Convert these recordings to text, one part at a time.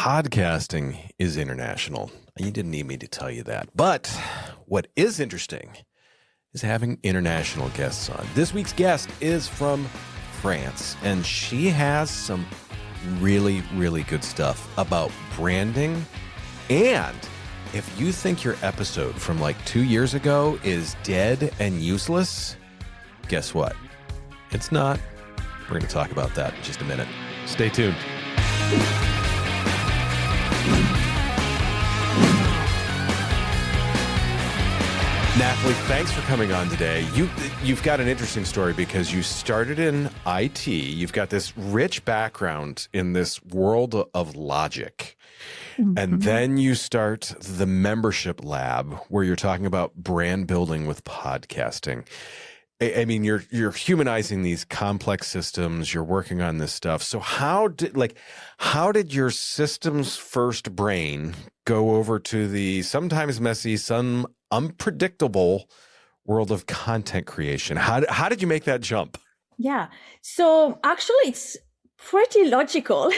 podcasting is international. You didn't need me to tell you that. But what is interesting is having international guests on. This week's guest is from France, and she has some really, really good stuff about branding. And if you think your episode from like 2 years ago is dead and useless, guess what? It's not. We're going to talk about that in just a minute. Stay tuned. Nathalie, thanks for coming on today. You've got an interesting story because you started in IT. You've got this rich background in this world of logic. Mm-hmm. And then you start the membership lab where you're talking about brand building with podcasting. I mean, you're humanizing these complex systems. You're working on this stuff. So how did your systems first brain go over to the sometimes messy, some unpredictable world of content creation? How did you make that jump? Yeah. So actually, it's pretty logical,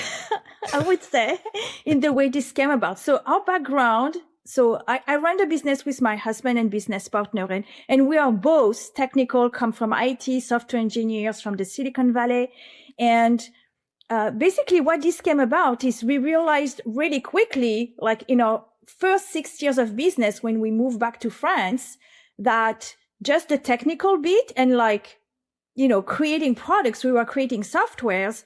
I would say, in the way this came about. So our background. So I run the business with my husband and business partner, and we are both technical, come from IT, software engineers from the Silicon Valley. And basically what this came about is we realized really quickly, like in our first 6 years of business, when we moved back to France, that just the technical bit and creating products, we were creating softwares,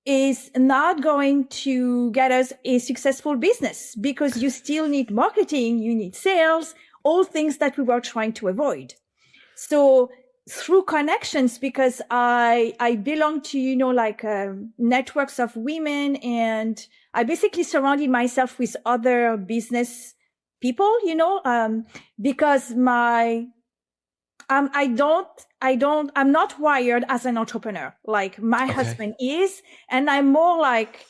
is not going to get us a successful business because you still need marketing, you need sales, all things that we were trying to avoid. So through connections, because I belong to, networks of women, and I basically surrounded myself with other business people, because I'm not wired as an entrepreneur like my husband is. And I'm more like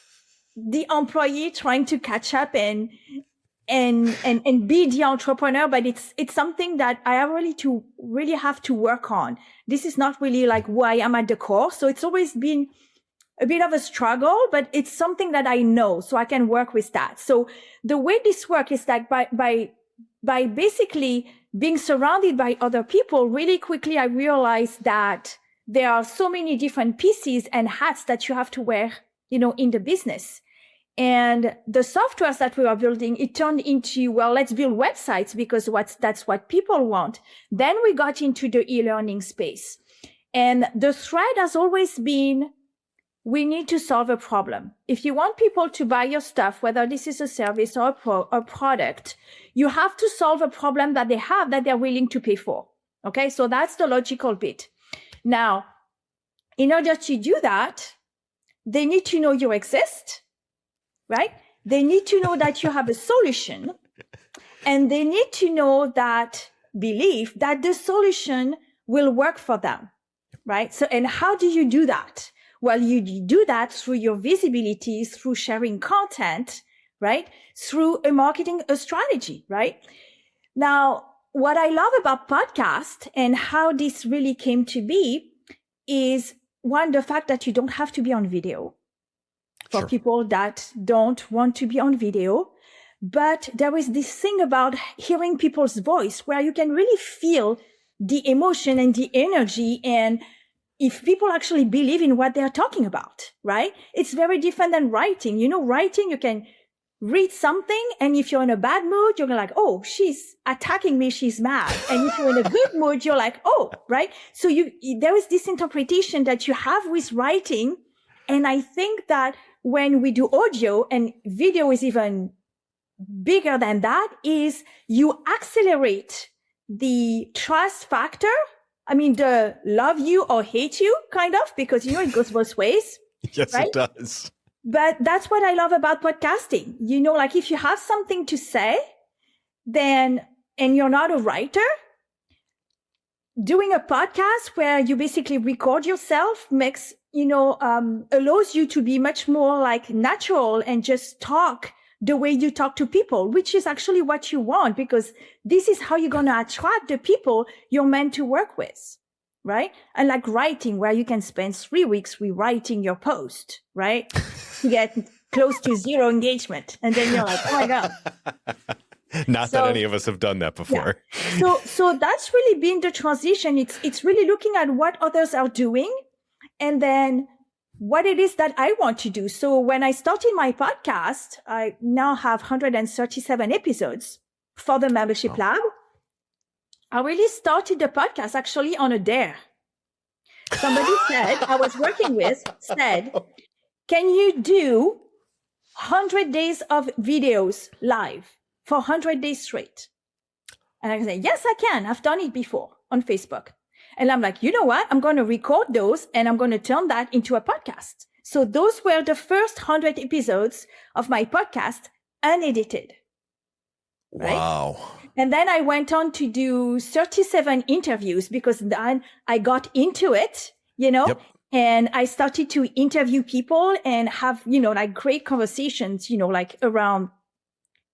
the employee trying to catch up and be the entrepreneur. But it's something that I really have to work on. This is not really like who I am at the core. So it's always been a bit of a struggle, but it's something that I know, so I can work with that. So the way this works is that by basically being surrounded by other people, really quickly, I realized that there are so many different pieces and hats that you have to wear, in the business. And the softwares that we were building, it turned into, well, let's build websites because that's what people want. Then we got into the e-learning space. And the thread has always been, we need to solve a problem. If you want people to buy your stuff, whether this is a service or a product, you have to solve a problem that they have that they're willing to pay for. Okay. So that's the logical bit. Now, in order to do that, they need to know you exist, right? They need to know that you have a solution, and they need to believe that the solution will work for them, right? So, and how do you do that? Well, you do that through your visibility, through sharing content, right? Through a strategy, right? Now, what I love about podcast and how this really came to be is, one, the fact that you don't have to be on video for people that don't want to be on video. But there is this thing about hearing people's voice where you can really feel the emotion and the energy, and if people actually believe in what they're talking about, right? It's very different than writing. Writing, you can read something, and if you're in a bad mood, you're like, oh, she's attacking me, she's mad. And if you're in a good mood, you're like, oh, right? So there is this interpretation that you have with writing. And I think that when we do audio, and video is even bigger than that, is you accelerate the trust factor. I mean, the love you or hate you kind of, because, it goes both ways. Yes, right? It does. But that's what I love about podcasting. If you have something to say, and you're not a writer, doing a podcast where you basically record yourself makes, allows you to be much more like natural and just talk the way you talk to people, which is actually what you want, because this is how you're going to attract the people you're meant to work with, right? Unlike writing, where you can spend 3 weeks rewriting your post, right? To get close to zero engagement. And then you're like, oh my God. Not that any of us have done that before. Yeah. So that's really been the transition. It's really looking at what others are doing and then what it is that I want to do. So when I started my podcast, I now have 137 episodes for the membership lab. I really started the podcast actually on a dare. Somebody said, I was working with, said, can you do 100 days of videos live for 100 days straight? And I said, yes, I can. I've done it before on Facebook. And I'm like, you know what? I'm going to record those and I'm going to turn that into a podcast. So those were the first 100 episodes of my podcast, unedited. Right? Wow. And then I went on to do 37 interviews because then I got into it, and I started to interview people and have, like great conversations, like around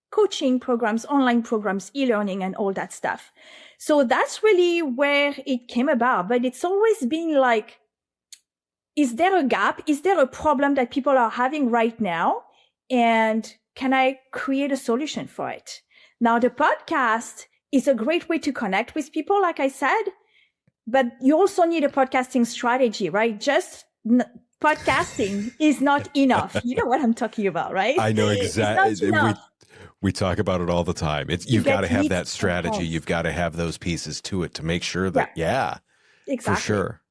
coaching programs, online programs, e-learning and all that stuff. So that's really where it came about. But it's always been like, is there a gap? Is there a problem that people are having right now? And can I create a solution for it? Now, the podcast is a great way to connect with people, like I said, but you also need a podcasting strategy, right? Just podcasting is not enough. You know what I'm talking about, right? I know exactly. We talk about it all the time. You've got to have that strategy. You've got to have those pieces to it to make sure that, exactly. For sure.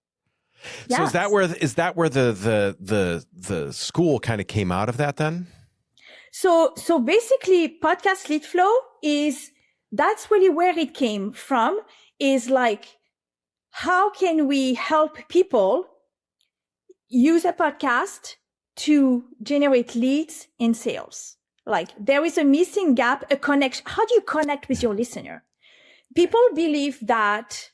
Yes. So is that where the school kind of came out of that then? So basically podcast lead flow that's really where it came from, is like, how can we help people use a podcast to generate leads in sales? Like there is a missing gap, a connection. How do you connect with your listener? People believe that,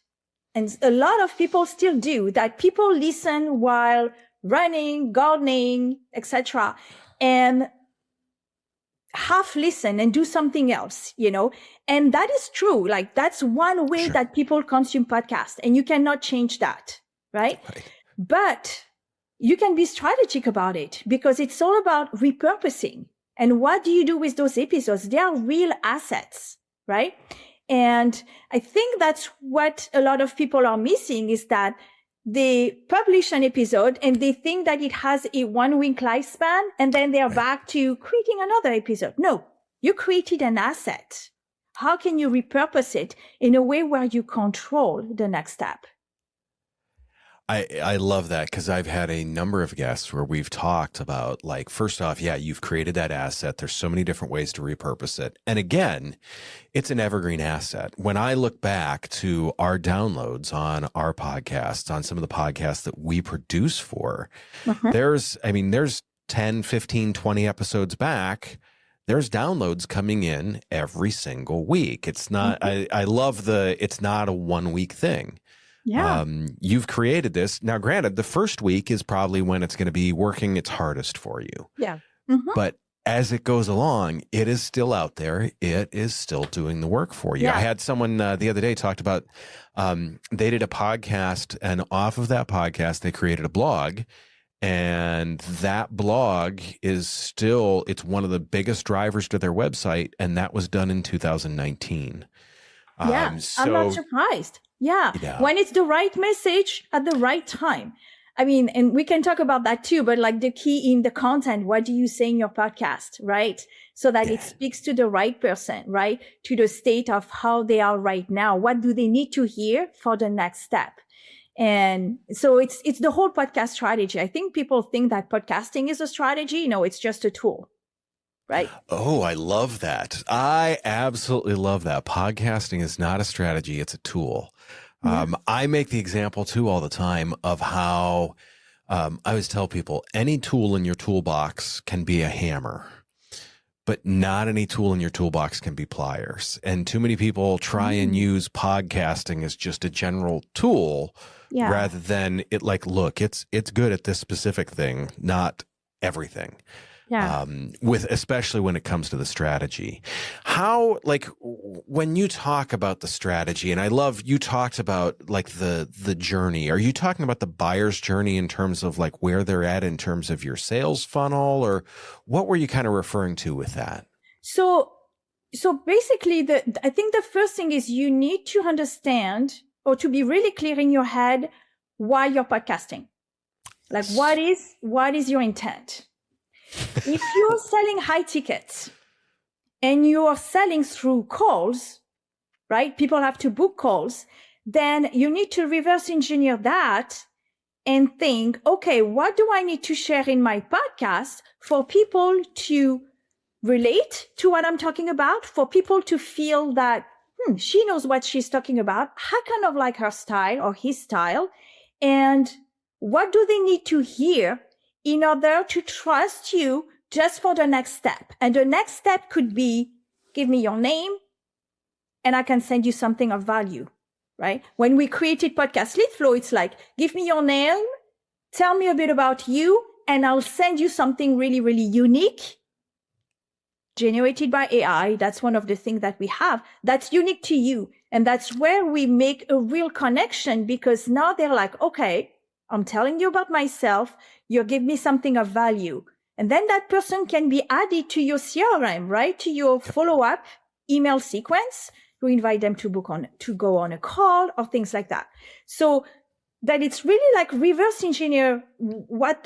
and a lot of people still do, that people listen while running, gardening, etc. and half listen and do something else, and that is true. Like that's one way that people consume podcasts, and you cannot change that, right? But you can be strategic about it because it's all about repurposing. And what do you do with those episodes? They are real assets, right? And I think that's what a lot of people are missing, is that they publish an episode and they think that it has a 1 week lifespan and then they're back to creating another episode. No, you created an asset. How can you repurpose it in a way where you control the next step? I love that, because I've had a number of guests where we've talked about, like, first off, you've created that asset. There's so many different ways to repurpose it. And again, it's an evergreen asset. When I look back to our downloads on our podcasts, on some of the podcasts that we produce for, there's 10, 15, 20 episodes back. There's downloads coming in every single week. It's not, I love it's not a 1 week thing. Yeah. You've created this. Now, granted, the first week is probably when it's going to be working its hardest for you. Yeah. But as it goes along, it is still out there. It is still doing the work for you. Yeah. I had someone the other day talked about, they did a podcast, and off of that podcast, they created a blog. And that blog is still, it's one of the biggest drivers to their website. And that was done in 2019. I'm not surprised. Yeah. When it's the right message at the right time. I mean, and we can talk about that too, but like the key in the content, what do you say in your podcast, right? So that it speaks to the right person, right? To the state of how they are right now. What do they need to hear for the next step? And so it's the whole podcast strategy. I think people think that podcasting is a strategy. No, it's just a tool. Right. Oh, I love that. I absolutely love that. Podcasting is not a strategy. It's a tool. I make the example too all the time of how I always tell people any tool in your toolbox can be a hammer, but not any tool in your toolbox can be pliers. And too many people try and use podcasting as just a general tool rather than it like, look, it's good at this specific thing, not everything. Yeah. Especially when it comes to the strategy. How, like, when you talk about the strategy, and I love, you talked about like the journey. Are you talking about the buyer's journey in terms of like where they're at in terms of your sales funnel, or what were you kind of referring to with that? So basically I think the first thing is you need to understand, or to be really clear in your head while you're podcasting. Like what is your intent? If you're selling high tickets and you're selling through calls, right? People have to book calls. Then you need to reverse engineer that and think, okay, what do I need to share in my podcast for people to relate to what I'm talking about, for people to feel that, she knows what she's talking about. I kind of like her style or his style. And what do they need to hear in order to trust you just for the next step? And the next step could be, give me your name and I can send you something of value, right? When we created Podcast Lead Flow, it's like, give me your name, tell me a bit about you, and I'll send you something really, really unique, generated by AI. That's one of the things that we have that's unique to you. And that's where we make a real connection, because now they're like, okay, I'm telling you about myself. You give me something of value. And then that person can be added to your CRM, right? To your follow-up email sequence. You invite them to go on a call or things like that. So that it's really like reverse engineer what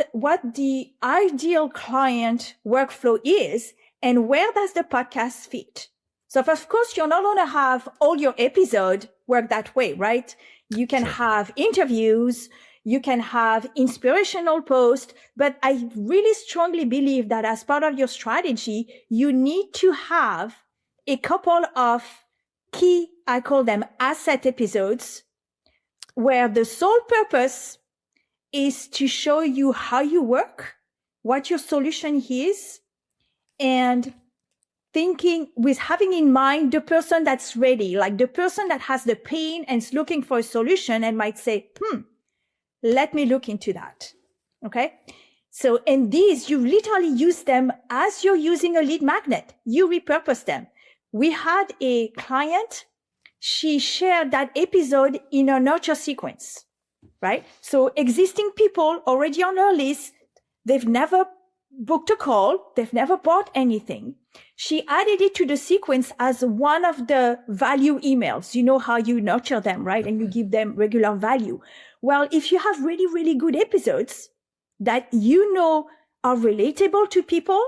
the ideal client workflow is and where does the podcast fit. So of course, you're not going to have all your episodes work that way, right? You can have interviews, you can have inspirational posts, but I really strongly believe that as part of your strategy, you need to have a couple of key, I call them asset episodes, where the sole purpose is to show you how you work, what your solution is, and having in mind the person that's ready, like the person that has the pain and is looking for a solution and might say, let me look into that. Okay. So, and these, you literally use them as you're using a lead magnet. You repurpose them. We had a client, she shared that episode in a nurture sequence, right? So existing people already on her list, they've never booked a call, they've never bought anything. She added it to the sequence as one of the value emails. You know how you nurture them, right? And you give them regular value. Well, if you have really, really good episodes that you know are relatable to people,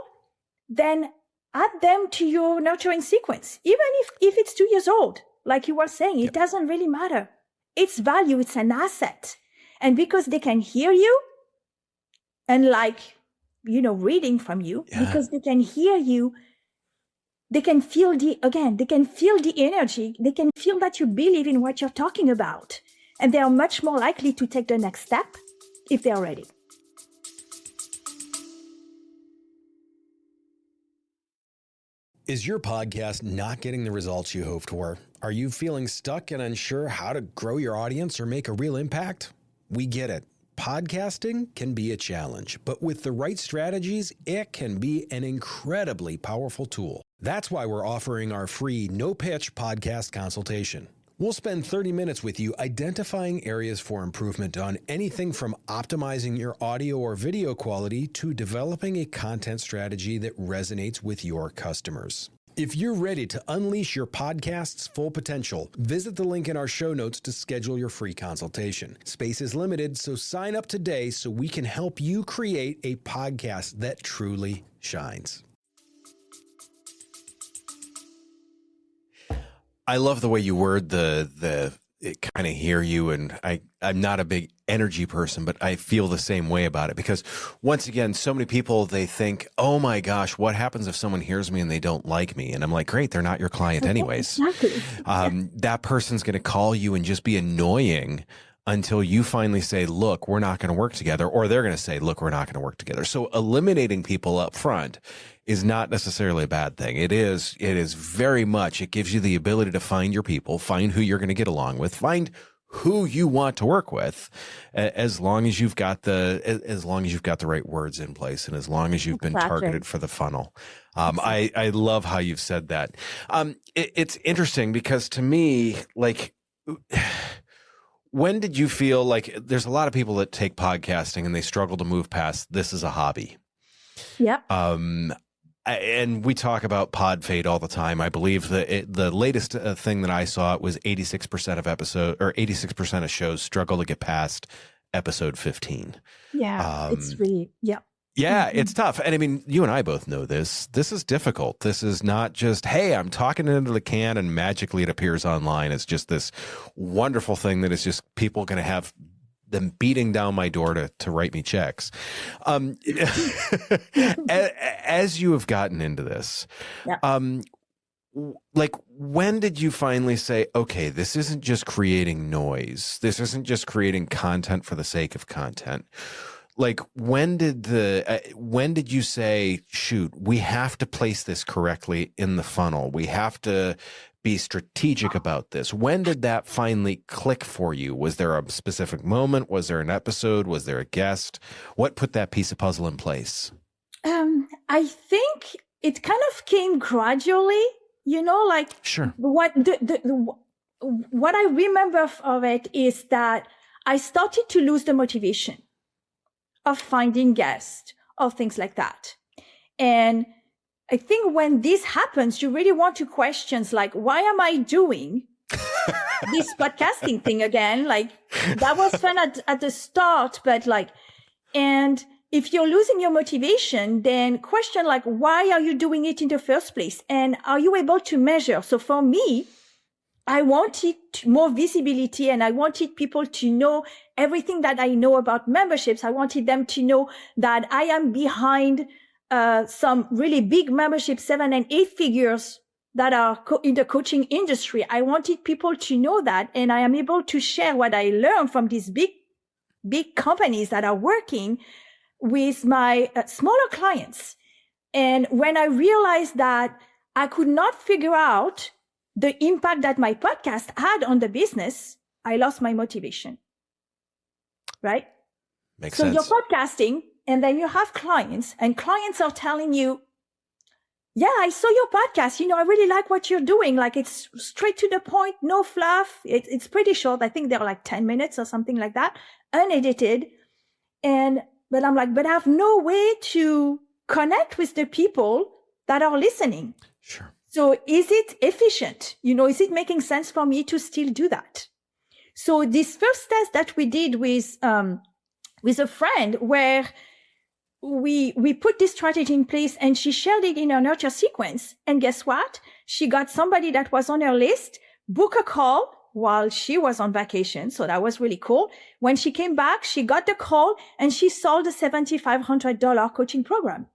then add them to your nurturing sequence. Even if it's 2 years old, like you were saying, it doesn't really matter. It's value, it's an asset. And because they can hear you and reading from you, because they can hear you, they can feel the energy. They can feel that you believe in what you're talking about. And they are much more likely to take the next step if they're ready. Is your podcast not getting the results you hoped for? Are you feeling stuck and unsure how to grow your audience or make a real impact? We get it. Podcasting can be a challenge, but with the right strategies, it can be an incredibly powerful tool. That's why we're offering our free no-pitch podcast consultation. We'll spend 30 minutes with you identifying areas for improvement on anything from optimizing your audio or video quality to developing a content strategy that resonates with your customers. If you're ready to unleash your podcast's full potential, visit the link in our show notes to schedule your free consultation. Space is limited, so sign up today so we can help you create a podcast that truly shines. I love the way you word the kind of hear you, and I'm not a big energy person, but I feel the same way about it, because once again, so many people, they think, oh my gosh, what happens if someone hears me and they don't like me? And I'm like, great, they're not your client anyways. Exactly. That person's going to call you and just be annoying until you finally say, look, we're not going to work together, or they're going to say, look, we're not going to work together. So eliminating people up front is not necessarily a bad thing. It is very much, it gives you the ability to find your people, find who you're going to get along with, find who you want to work with, as long as you've got the right words in place, and as long as you've been targeted for the funnel. I love how you've said that. It's interesting because to me, like, when did you feel like there's a lot of people that take podcasting and they struggle to move past this is a hobby? Yep. And we talk about pod fade all the time. I believe the latest thing that I saw was 86% of shows struggle to get past episode 15. Yeah, it's really, yeah. Yeah, it's tough. And I mean, you and I both know this. This is difficult. This is not just, hey, I'm talking into the can and magically it appears online. It's just this wonderful thing that is just people going to have them beating down my door to write me checks. As you have gotten into this, like, when did you finally say, okay, this isn't just creating noise. This isn't just creating content for the sake of content. Like, when did you say, shoot, we have to place this correctly in the funnel. We have to be strategic about this. When did that finally click for you? Was there a specific moment? Was there an episode? Was there a guest? What put that piece of puzzle in place? I think it kind of came gradually, like sure. What I remember of it is that I started to lose the motivation of finding guests or things like that. And I think when this happens, you really want to question, like, why am I doing this podcasting thing again? Like, that was fun at the start, but and if you're losing your motivation, then question, like, why are you doing it in the first place? And are you able to measure? So for me, I wanted more visibility and I wanted people to know everything that I know about memberships. I wanted them to know that I am behind some really big memberships, 7 and 8 figures that are in the coaching industry. I wanted people to know that, and I am able to share what I learned from these big companies that are working with my smaller clients. And when I realized that I could not figure out the impact that my podcast had on the business, I lost my motivation. Right? Makes sense. So you're podcasting, and then you have clients, and clients are telling you, yeah, I saw your podcast. I really like what you're doing. Like, it's straight to the point, no fluff. It's pretty short. I think they're like 10 minutes or something like that, unedited. But I'm like, but I have no way to connect with the people that are listening. Sure. So is it efficient? Is it making sense for me to still do that? So this first test that we did with a friend, where we put this strategy in place and she shared it in her nurture sequence. And guess what? She got somebody that was on her list, book a call while she was on vacation. So that was really cool. When she came back, she got the call and she sold a $7,500 coaching program.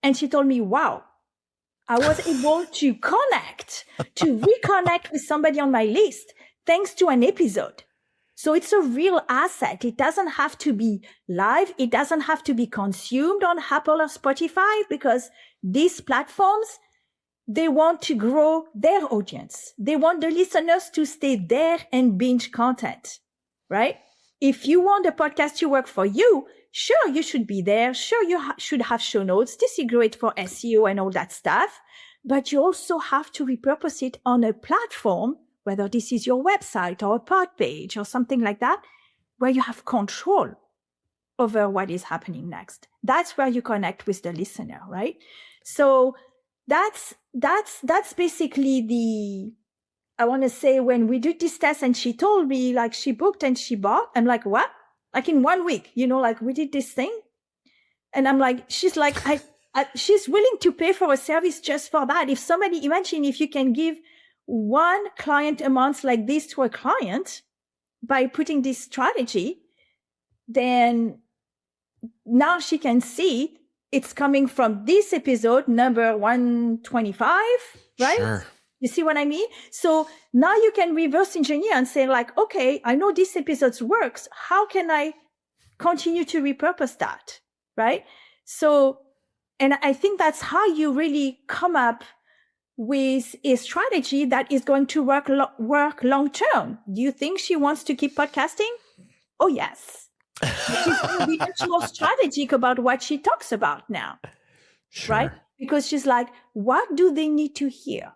And she told me, wow, I was able to reconnect with somebody on my list thanks to an episode. So it's a real asset. It doesn't have to be live. It doesn't have to be consumed on Apple or Spotify, because these platforms, they want to grow their audience. They want the listeners to stay there and binge content, right? If you want the podcast to work for you, sure, you should be there. Sure, you should have show notes. This is great for SEO and all that stuff. But you also have to repurpose it on a platform, whether this is your website or a pod page or something like that, where you have control over what is happening next. That's where you connect with the listener, right? So that's basically I want to say, when we did this test and she told me, like, she booked and she bought, I'm like, what? Like, in 1 week, like, we did this thing. And I'm like, she's like, she's willing to pay for a service just for that. If somebody, imagine if you can give one client a month like this to a client by putting this strategy, then now she can see it's coming from this episode number 125, right? Sure. You see what I mean? So now you can reverse engineer and say, like, okay, I know this episode works. How can I continue to repurpose that? Right? So, and I think that's how you really come up with a strategy that is going to work long term. Do you think she wants to keep podcasting? Oh, yes. She's going to be much more strategic about what she talks about now, Sure. right? Because she's like, what do they need to hear?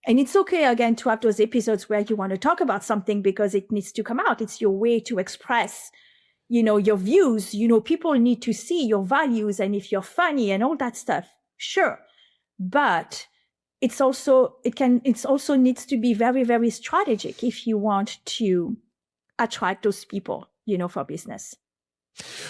And it's okay, again, to have those episodes where you want to talk about something because it needs to come out. It's your way to express, your views. People need to see your values and if you're funny and all that stuff. Sure. But it also needs to be very, very strategic if you want to attract those people, for business.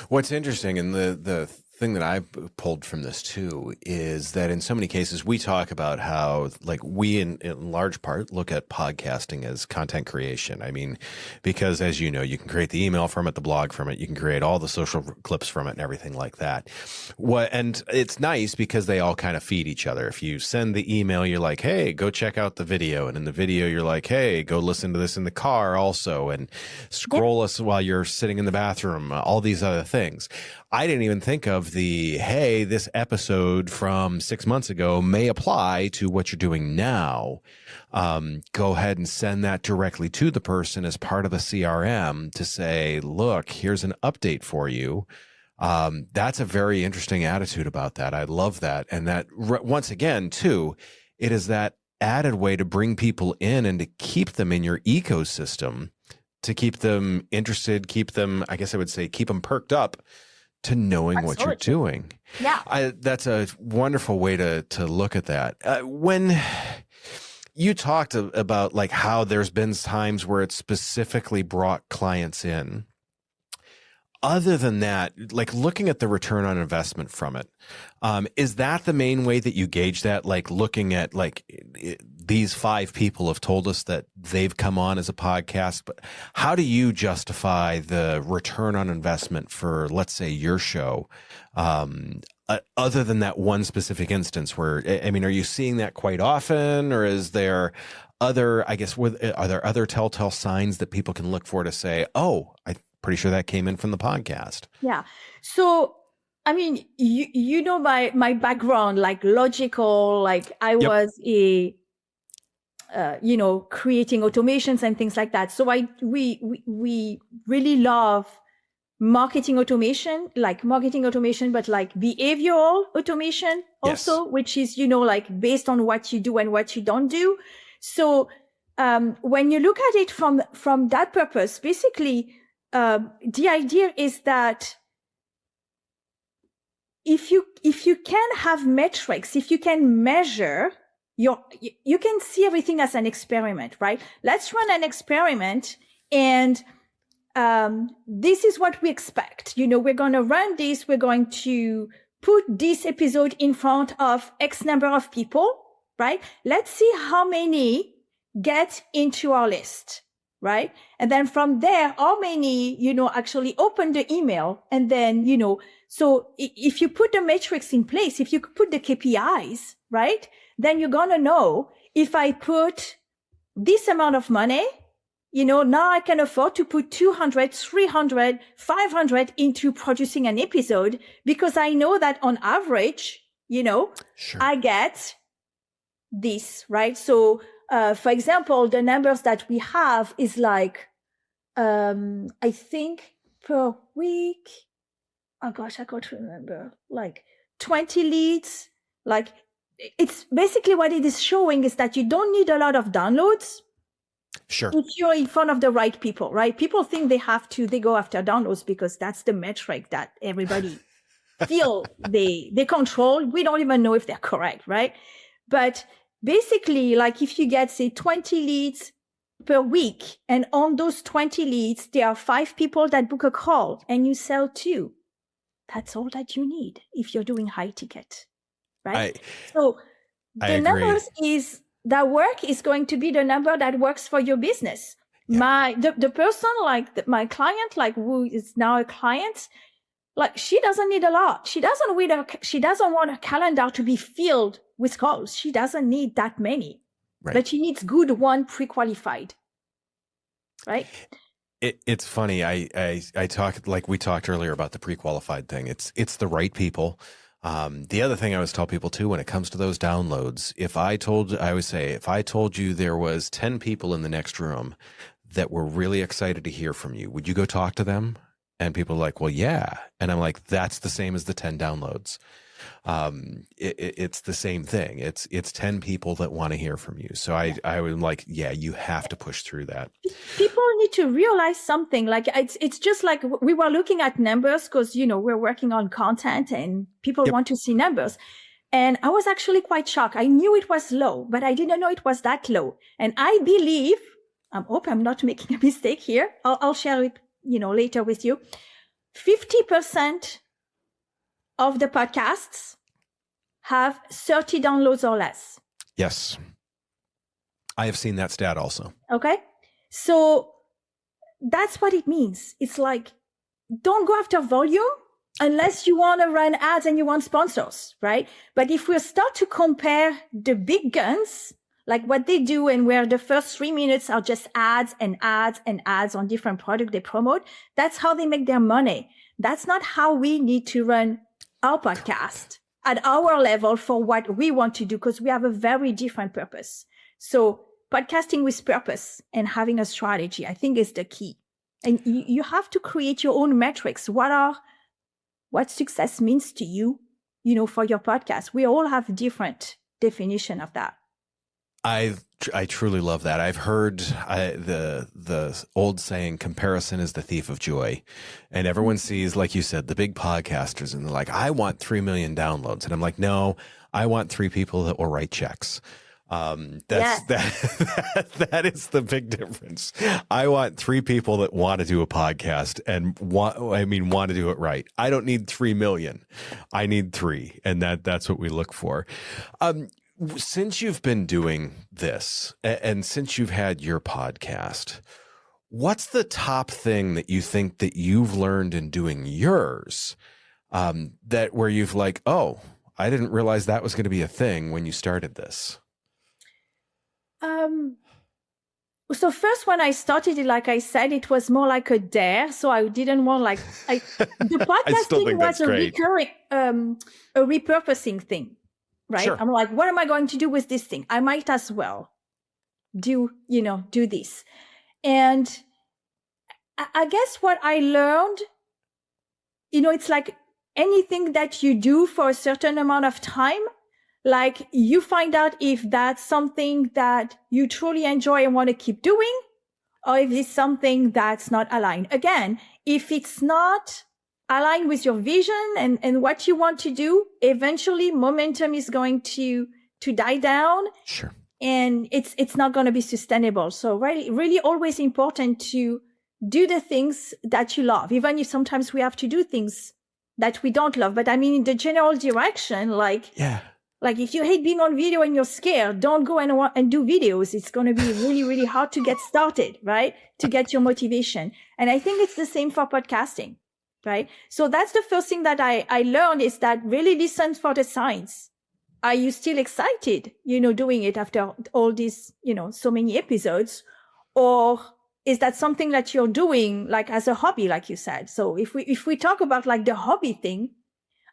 What's interesting, and the thing that I pulled from this too, is that in so many cases we talk about how, like, we in large part look at podcasting as content creation. I mean, because as you know, you can create the email from it, the blog from it, you can create all the social clips from it and everything like that. And it's nice because they all kind of feed each other. If you send the email, you're like, hey, go check out the video. And in the video, you're like, hey, go listen to this in the car also. And scroll us while you're sitting in the bathroom, all these other things. I didn't even think of hey, this episode from 6 months ago may apply to what you're doing now. Go ahead and send that directly to the person as part of the CRM to say, look, here's an update for you. That's a very interesting attitude about that. I love that. And that once again, too, it is that added way to bring people in and to keep them in your ecosystem, to keep them interested, keep them, I guess I would say, keep them perked up to knowing what you're doing. Yeah. That's a wonderful way to look at that. When you talked about like how there's been times where it specifically brought clients in, other than that, like looking at the return on investment from it, is that the main way that you gauge that? Like looking at these 5 people have told us that they've come on as a podcast, but how do you justify the return on investment for, let's say, your show? Other than that one specific instance where, I mean, are you seeing that quite often, or is there other, I guess, are there other telltale signs that people can look for to say, oh, I'm pretty sure that came in from the podcast? Yeah. So, I mean, my background, like logical, like I was creating automations and things like that. So we really love marketing automation, but like behavioral automation also, yes. Which is, like based on what you do and what you don't do. So, when you look at it from that purpose, basically, the idea is that if you can have metrics, if you can measure you can see everything as an experiment, right? Let's run an experiment, and this is what we expect. We're going to run this. We're going to put this episode in front of X number of people, right? Let's see how many get into our list, right? And then from there, how many, actually open the email. And then, so if you put the metrics in place, if you put the KPIs, right? Then you're going to know, if I put this amount of money, now I can afford to put 200, 300, 500 into producing an episode, because I know that on average, sure, I get this, right? So, for example, the numbers that we have is like, I think per week, oh gosh, I can't remember, like 20 leads. Like, it's basically what it is showing is that you don't need a lot of downloads. Sure. If you're in front of the right people, right? People think they go after downloads because that's the metric that everybody feel they control. We don't even know if they're correct, right? But basically, like if you get, say, 20 leads per week, and on those 20 leads, there are 5 people that book a call and you sell 2. That's all that you need if you're doing high ticket, right? So the numbers is that work is going to be the number that works for your business. Yeah. The person, like my client, like who is now a client, like she doesn't need a lot. She doesn't want her calendar to be filled with calls. She doesn't need that many, right. But she needs good one pre-qualified, right? It's funny. I talk, like we talked earlier about the pre-qualified thing. It's the right people. The other thing I always tell people too, when it comes to those downloads, I always say, if I told you there was 10 people in the next room that were really excited to hear from you, would you go talk to them? And people are like, well, yeah. And I'm like, that's the same as the 10 downloads. It's the same thing. It's 10 people that want to hear from you. So I was like, yeah, you have to push through that. People need to realize something. Like it's just like we were looking at numbers because, we're working on content and people want to see numbers. And I was actually quite shocked. I knew it was low, but I didn't know it was that low. And I believe, I hope I'm not making a mistake here. I'll share it, later with you. 50% of the podcasts have 30 downloads or less. Yes. I have seen that stat also. Okay. So that's what it means. It's like, don't go after volume unless you want to run ads and you want sponsors, right? But if we start to compare the big guns, like what they do and where the first 3 minutes are just ads and ads and ads on different products they promote, that's how they make their money. That's not how we need to run our podcast at our level for what we want to do, because we have a very different purpose. So podcasting with purpose and having a strategy, I think, is the key. And you have to create your own metrics. What success means to you, for your podcast. We all have different definition of that. I truly love that. I've heard the old saying, comparison is the thief of joy. And everyone sees, like you said, the big podcasters and they're like, I want 3 million downloads. And I'm like, no, I want 3 people that will write checks. That is the big difference. I want 3 people that want to do a podcast and want to do it right. I don't need 3 million. I need 3. And that's what we look for. Since you've been doing this and since you've had your podcast, what's the top thing that you think that you've learned in doing yours, that where you've like, oh, I didn't realize that was going to be a thing when you started this? So first, when I started it, like I said, it was more like a dare. So I didn't want the podcasting was a recurring, a repurposing thing. Right. Sure. I'm like, what am I going to do with this thing? I might as well do this. And I guess what I learned, it's like anything that you do for a certain amount of time, like you find out if that's something that you truly enjoy and want to keep doing, or if it's something that's not aligned. Again, if it's not align with your vision and what you want to do, eventually momentum is going to die down. Sure. And it's not going to be sustainable. So really, really always important to do the things that you love, even if sometimes we have to do things that we don't love. But I mean, in the general direction, like if you hate being on video and you're scared, don't go and do videos. It's going to be really, really hard to get started, right? To get your motivation. And I think it's the same for podcasting. Right. So that's the first thing that I learned, is that really listen for the signs. Are you still excited, doing it after all these, so many episodes? Or is that something that you're doing like as a hobby, like you said? So if we talk about like the hobby thing,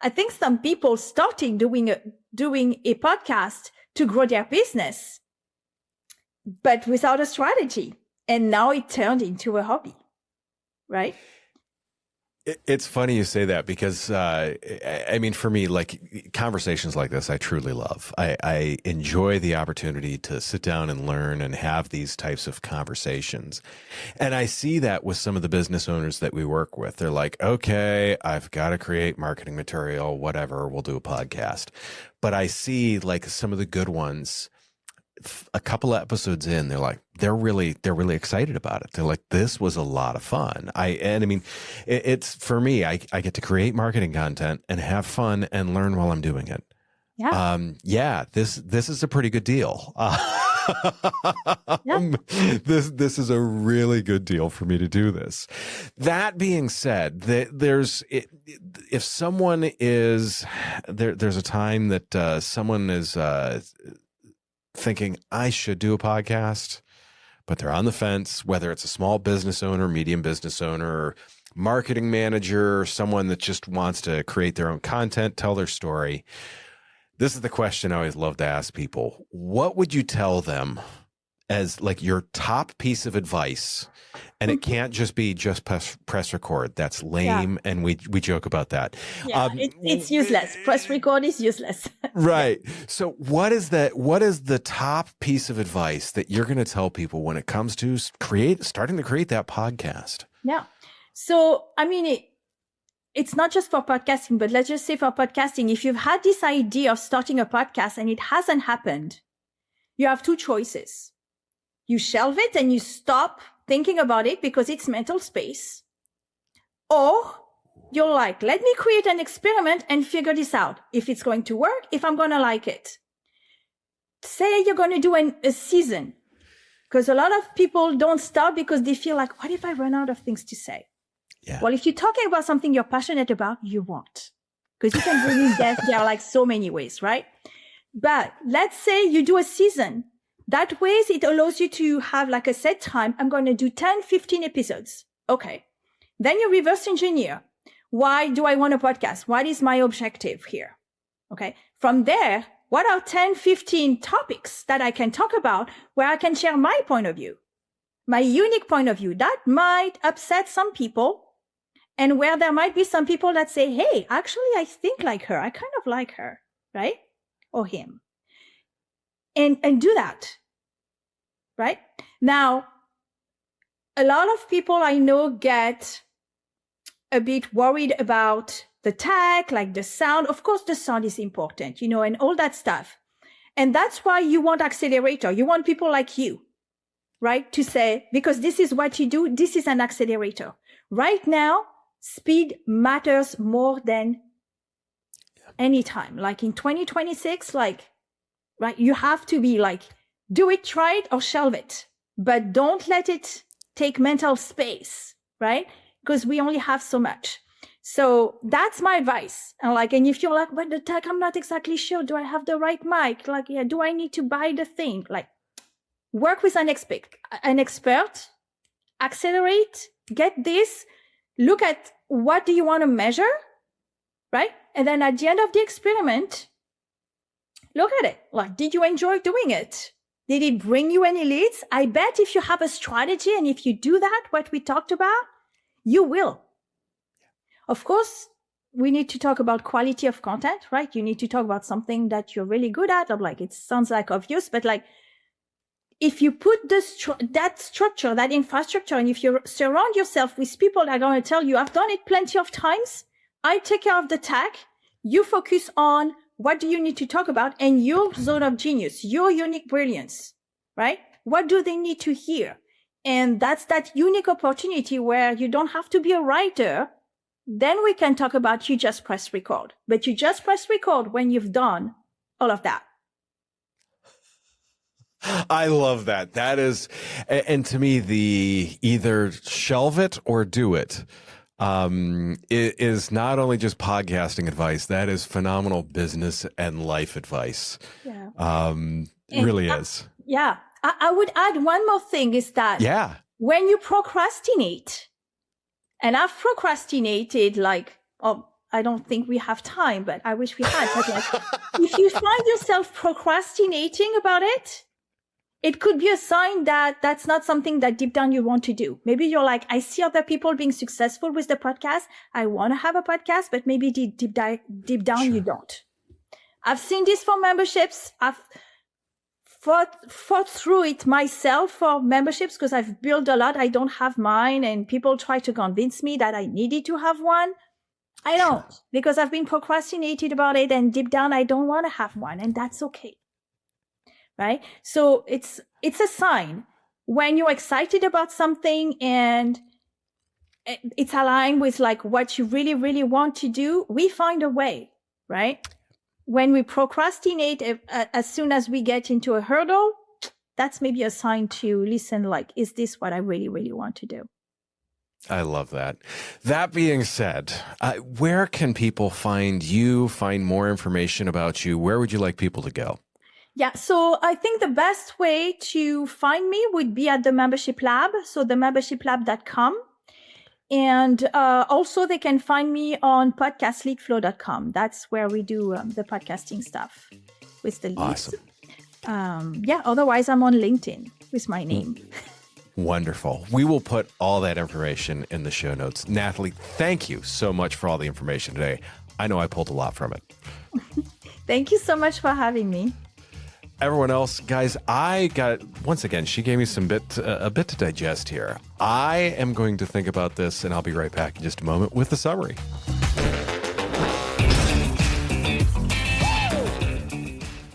I think some people starting doing a podcast to grow their business, but without a strategy. And now it turned into a hobby. Right. It's funny you say that because, for me, like conversations like this, I truly love. I enjoy the opportunity to sit down and learn and have these types of conversations. And I see that with some of the business owners that we work with. They're like, okay, I've got to create marketing material, whatever, we'll do a podcast. But I see like some of the good ones, a couple of episodes in, they're really excited about it. They're like, this was a lot of fun. It's for me, I get to create marketing content and have fun and learn while I'm doing it. Yeah. This is a pretty good deal. This is a really good deal for me to do this. That being said, if someone is there's a time that someone is thinking I should do a podcast, but they're on the fence, whether it's a small business owner, medium business owner, marketing manager, someone that just wants to create their own content, tell their story. This is the question I always love to ask people. What would you tell them as like your top piece of advice? And it can't just be just press record. That's lame. Yeah. And we joke about that. Yeah, it's useless. Press record is useless. Right. So what is the top piece of advice that you're going to tell people when it comes to starting to create that podcast? Yeah. So, I mean, it's not just for podcasting, but let's just say for podcasting, if you've had this idea of starting a podcast and it hasn't happened, you have two choices. You shelve it and you stop thinking about it because it's mental space. Or you're like, let me create an experiment and figure this out. If it's going to work, if I'm going to like it. Say you're going to do a season. Because a lot of people don't start because they feel like, what if I run out of things to say? Yeah. Well, if you're talking about something you're passionate about, you won't. Because you can bring in guests. There are like so many ways, right? But let's say you do a season. That way, it allows you to have like a set time. I'm going to do 10, 15 episodes. Okay. Then you reverse engineer. Why do I want a podcast? What is my objective here? Okay. From there, what are 10, 15 topics that I can talk about where I can share my point of view, my unique point of view that might upset some people, and where there might be some people that say, hey, actually, I think like her. I kind of like her, right? Or him. And do that, right? Now, a lot of people I know get a bit worried about the tech, like the sound. Of course, the sound is important, and all that stuff. And that's why you want accelerator. You want people like you, right? To say, because this is what you do. This is an accelerator. Right now, speed matters more than any time. Like in 2026, right, you have to be like, do it, try it, or shelve it. But don't let it take mental space, right? Because we only have so much. So that's my advice. And if you're like, but the tech, I'm not exactly sure. Do I have the right mic? Do I need to buy the thing? Work with an expert, accelerate, get this, look at what do you want to measure, right? And then at the end of the experiment, look at it. Did you enjoy doing it? Did it bring you any leads? I bet if you have a strategy and if you do that, what we talked about, you will. Of course, we need to talk about quality of content, right? You need to talk about something that you're really good at. It sounds like obvious, but if you put that structure, that infrastructure, and if you surround yourself with people that are going to tell you, I've done it plenty of times. I take care of the tech. You focus on what do you need to talk about and your zone of genius, your unique brilliance, right? What do they need to hear? And that's that unique opportunity where you don't have to be a writer. Then we can talk about you just press record. But you just press record when you've done all of that. I love that. That is, and to me, the either shelve it or do it. It is not only just podcasting advice, that is phenomenal business and life advice. Yeah. It really is. Yeah. I would add one more thing is that when you procrastinate, and I've procrastinated I don't think we have time, but I wish we had. But if you find yourself procrastinating about it, it could be a sign that that's not something that deep down you want to do. Maybe you're like, I see other people being successful with the podcast. I want to have a podcast, but maybe deep down you don't. I've seen this for memberships. I've fought through it myself for memberships because I've built a lot. I don't have mine, and people try to convince me that I needed to have one. I don't, because I've been procrastinated about it, and deep down I don't want to have one, and that's okay. Right? So it's a sign when you're excited about something and it's aligned with what you really, really want to do. We find a way, right? When we procrastinate, as soon as we get into a hurdle, that's maybe a sign to listen, is this what I really, really want to do? I love that. That being said, where can people find you, find more information about you? Where would you like people to go? Yeah, so I think the best way to find me would be at the Membership Lab, so themembershiplab.com. And also they can find me on podcastleadflow.com. That's where we do the podcasting stuff with the leads. Awesome. Otherwise I'm on LinkedIn with my name. Wonderful. We will put all that information in the show notes. Nathalie, thank you so much for all the information today. I know I pulled a lot from it. Thank you so much for having me. Everyone else, guys, once again, she gave me a bit to digest here. I am going to think about this, and I'll be right back in just a moment with the summary.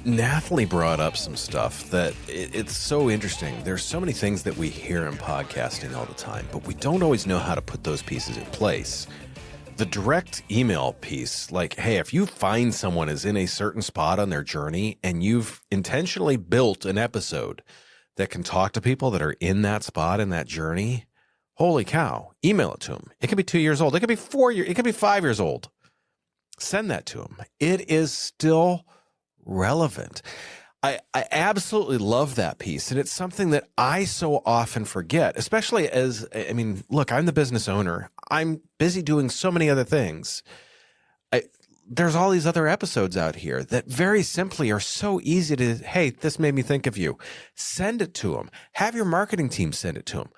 Nathalie brought up some stuff that it's so interesting. There's so many things that we hear in podcasting all the time, but we don't always know how to put those pieces in place. The direct email piece, like, hey, if you find someone is in a certain spot on their journey and you've intentionally built an episode that can talk to people that are in that spot in that journey, holy cow, email it to them. It could be 2 years old. It could be 4 years. It could be 5 years old. Send that to them. It is still relevant. I absolutely love that piece. And it's something that I so often forget, especially look, I'm the business owner. I'm busy doing so many other things. There's all these other episodes out here that very simply are so easy to, hey, this made me think of you. Send it to them. Have your marketing team send it to them.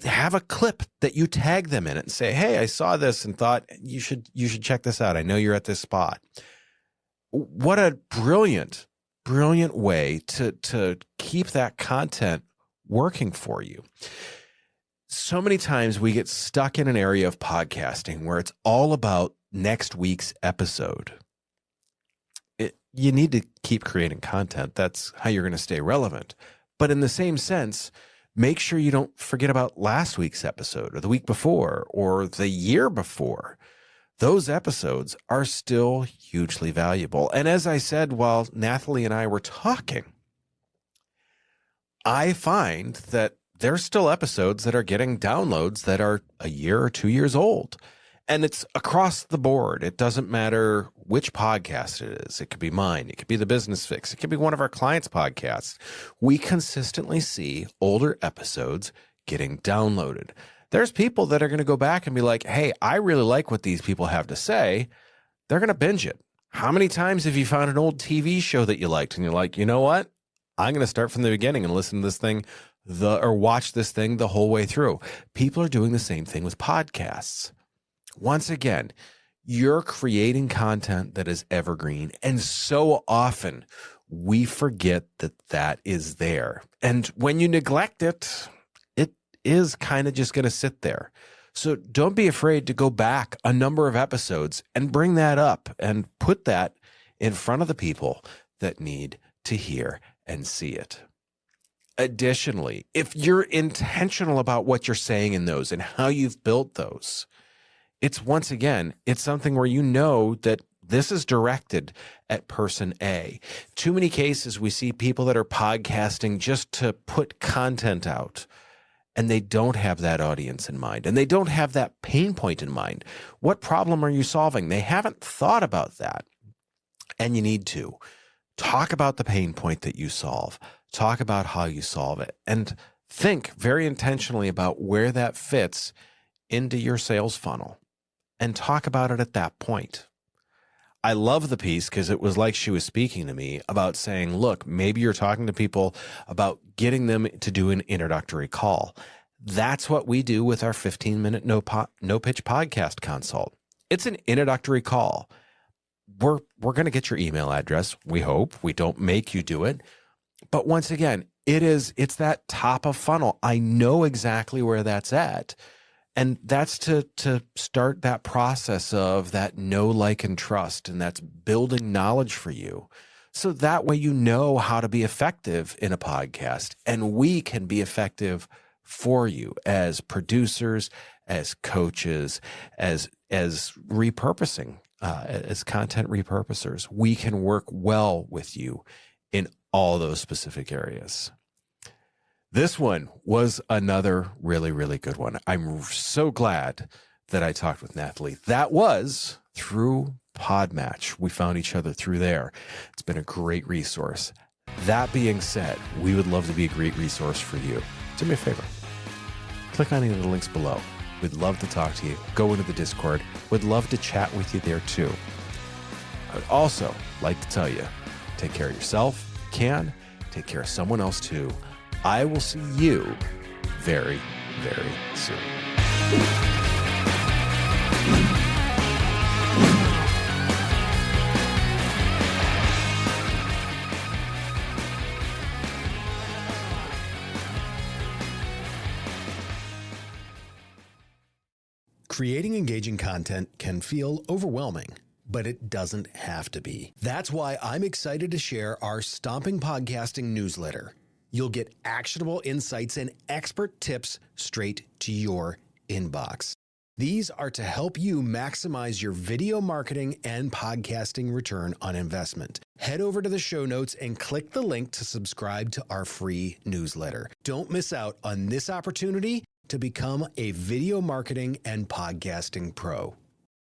Have a clip that you tag them in it and say, hey, I saw this and thought you should check this out. I know you're at this spot. What a brilliant way to keep that content working for you. So many times we get stuck in an area of podcasting where it's all about next week's episode. You need to keep creating content. That's how you're going to stay relevant. But in the same sense, make sure you don't forget about last week's episode or the week before or the year before. Those episodes are still hugely valuable. And as I said while Nathalie and I were talking, I find that there's still episodes that are getting downloads that are a year or 2 years old. And it's across the board. It doesn't matter which podcast it is. It could be mine. It could be the Business Fix. It could be one of our clients' podcasts. We consistently see older episodes getting downloaded. There's people that are going to go back and be like, hey, I really like what these people have to say. They're going to binge it. How many times have you found an old TV show that you liked and you're like, you know what? I'm going to start from the beginning and listen to this thing or watch this thing the whole way through. People are doing the same thing with podcasts. Once again, you're creating content that is evergreen. And so often we forget that that is there. And when you neglect it, it is kind of just going to sit there. So don't be afraid to go back a number of episodes and bring that up and put that in front of the people that need to hear and see it. Additionally, if you're intentional about what you're saying in those and how you've built those, it's something where you know that this is directed at person A. Too many cases we see people that are podcasting just to put content out, and they don't have that audience in mind, and they don't have that pain point in mind. What problem are you solving? They haven't thought about that, and you need to. Talk about the pain point that you solve. Talk about how you solve it, and think very intentionally about where that fits into your sales funnel, and talk about it at that point. I love the piece because it was like she was speaking to me about saying, look, maybe you're talking to people about getting them to do an introductory call. That's what we do with our 15-minute no pitch podcast consult. It's an introductory call. We're going to get your email address. We hope. We don't make you do it. But once again, it's that top of funnel. I know exactly where that's at. And that's to start that process of that know, like, and trust. And that's building knowledge for you. So that way you know how to be effective in a podcast. And we can be effective for you as producers, as coaches, as repurposing, as content repurposers. We can work well with you in all those specific areas. This one was another really, really good one. I'm so glad that I talked with Nathalie. That was through Podmatch. We found each other through there. It's been a great resource. That being said, we would love to be a great resource for you. Do me a favor. Click on any of the links below. We'd love to talk to you. Go into the Discord. We'd love to chat with you there too. I would also like to tell you, take care of yourself. If you can, take care of someone else too. I will see you very, very soon. Creating engaging content can feel overwhelming, but it doesn't have to be. That's why I'm excited to share our Stomping Podcasting newsletter. You'll get actionable insights and expert tips straight to your inbox. These are to help you maximize your video marketing and podcasting return on investment. Head over to the show notes and click the link to subscribe to our free newsletter. Don't miss out on this opportunity to become a video marketing and podcasting pro.